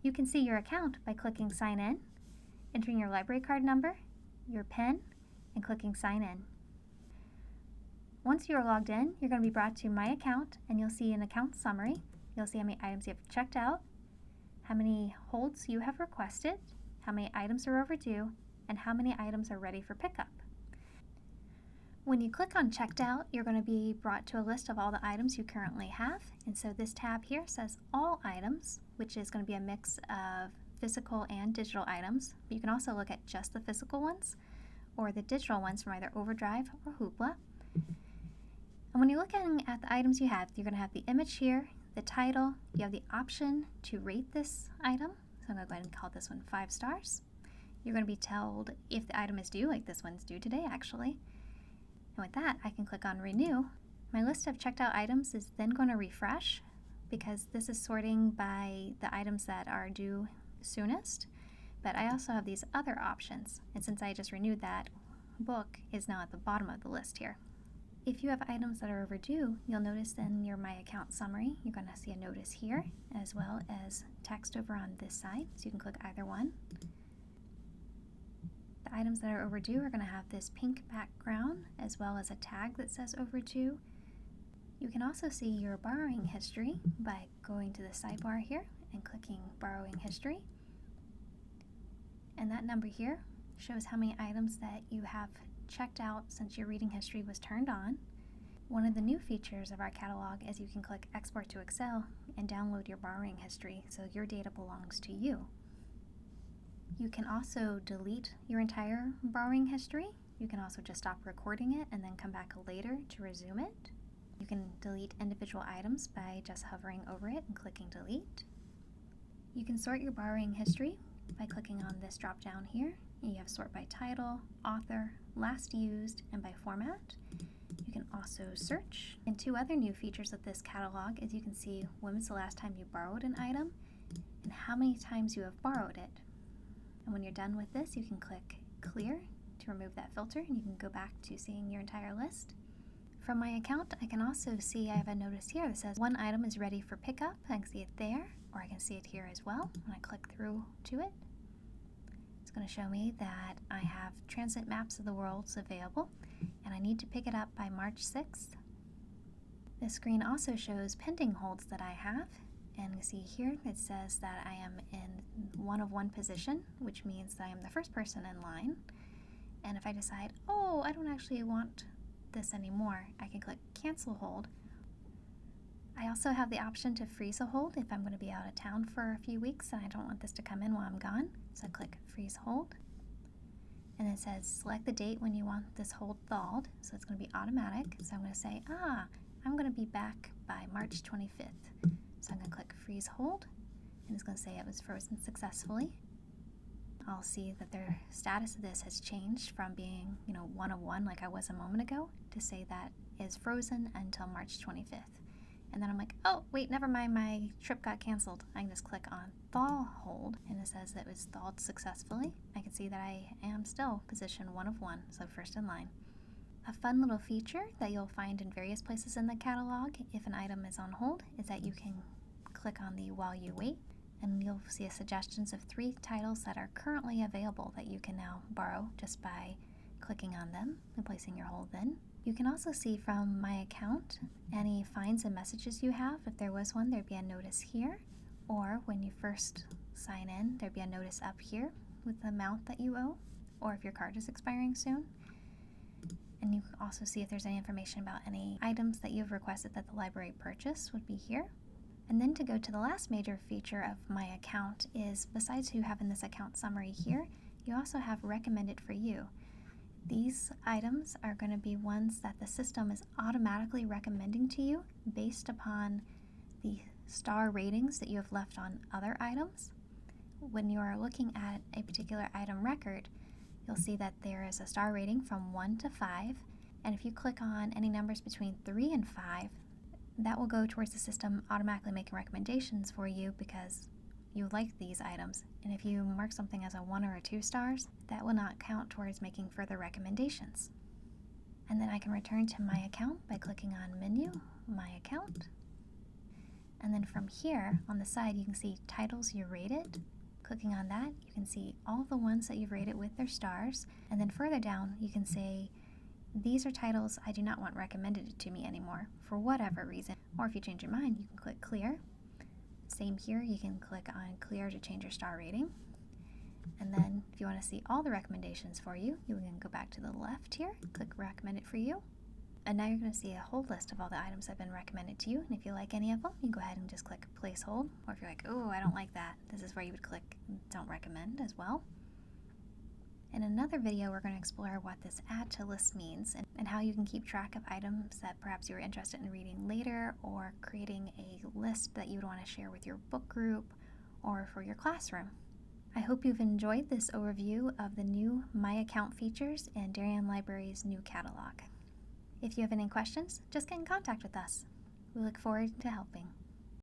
You can see your account by clicking Sign In, entering your library card number, your PIN, and clicking Sign In. Once you are logged in, you're going to be brought to My Account, and you'll see an account summary. You'll see how many items you have checked out, how many holds you have requested, how many items are overdue, and how many items are ready for pickup. When you click on Checked Out, you're going to be brought to a list of all the items you currently have. And so this tab here says All Items, which is going to be a mix of physical and digital items. But you can also look at just the physical ones or the digital ones from either Overdrive or Hoopla. And when you're looking at the items you have, you're going to have the image here, the title. You have the option to rate this item. So I'm going to go ahead and call this one 5 stars. You're going to be told if the item is due, like this one's due today actually. And with that, I can click on Renew. My list of checked out items is then going to refresh because this is sorting by the items that are due soonest. But I also have these other options. And since I just renewed that, book is now at the bottom of the list here. If you have items that are overdue, you'll notice in your My Account summary, you're going to see a notice here as well as text over on this side. So you can click either one. The items that are overdue are going to have this pink background as well as a tag that says overdue. You can also see your borrowing history by going to the sidebar here and clicking Borrowing History. And that number here shows how many items that you have checked out since your reading history was turned on. One of the new features of our catalog is you can click Export to Excel and download your borrowing history so your data belongs to you. You can also delete your entire borrowing history. You can also just stop recording it and then come back later to resume it. You can delete individual items by just hovering over it and clicking delete. You can sort your borrowing history by clicking on this drop down here. You have sort by title, author, last used, and by format. You can also search. And 2 other new features of this catalog is you can see when was the last time you borrowed an item and how many times you have borrowed it. And when you're done with this, you can click Clear to remove that filter and you can go back to seeing your entire list. From My Account, I can also see I have a notice here that says one item is ready for pickup. I can see it there, or I can see it here as well when I click through to it. It's going to show me that I have transit maps of the worlds available and I need to pick it up by March 6th. This screen also shows pending holds that I have, and you see here it says that I am in 1 of 1 position, which means that I am the first person in line. And if I decide, oh, I don't actually want this anymore, I can click Cancel Hold. I also have the option to freeze a hold if I'm going to be out of town for a few weeks and I don't want this to come in while I'm gone. So I click Freeze Hold. And it says select the date when you want this hold thawed. So it's going to be automatic. So I'm going to say, I'm going to be back by March 25th. So I'm going to click Freeze Hold. And it's going to say it was frozen successfully. I'll see that the status of this has changed from being, 1 of 1 like I was a moment ago to say that is frozen until March 25th. And then I'm like, oh, wait, never mind, my trip got canceled. I can just click on Thaw Hold, and it says that it was thawed successfully. I can see that I am still position 1 of 1, so first in line. A fun little feature that you'll find in various places in the catalog if an item is on hold is that you can click on the While You Wait, and you'll see suggestions of 3 titles that are currently available that you can now borrow just by clicking on them and placing your hold in. You can also see from My Account any fines and messages you have. If there was one, there'd be a notice here, or when you first sign in, there'd be a notice up here with the amount that you owe, or if your card is expiring soon. And you can also see if there's any information about any items that you've requested that the library purchase would be here. And then to go to the last major feature of My Account is, besides you having this account summary here, you also have recommended for you. These items are going to be ones that the system is automatically recommending to you based upon the star ratings that you have left on other items. When you are looking at a particular item record, you'll see that there is a star rating from 1 to 5, and if you click on any numbers between 3 and 5, that will go towards the system automatically making recommendations for you because you like these items. And if you mark something as a 1 or a 2 stars, that will not count towards making further recommendations. And then I can return to My Account by clicking on Menu, My Account. And then from here on the side, you can see titles you rated. Clicking on that, you can see all the ones that you've rated with their stars. And then further down, you can say, these are titles I do not want recommended to me anymore for whatever reason. Or if you change your mind, you can click clear. Same here, you can click on clear to change your star rating. And then if you want to see all the recommendations for you, you can go back to the left here, click recommend it for you. And now you're going to see a whole list of all the items that have been recommended to you. And if you like any of them, you can go ahead and just click place hold. Or if you're like, oh, I don't like that, this is where you would click don't recommend as well. In another video, we're going to explore what this add to list means and how you can keep track of items that perhaps you were interested in reading later, or creating a list that you would want to share with your book group or for your classroom. I hope you've enjoyed this overview of the new My Account features in Darien Library's new catalog. If you have any questions, just get in contact with us. We look forward to helping.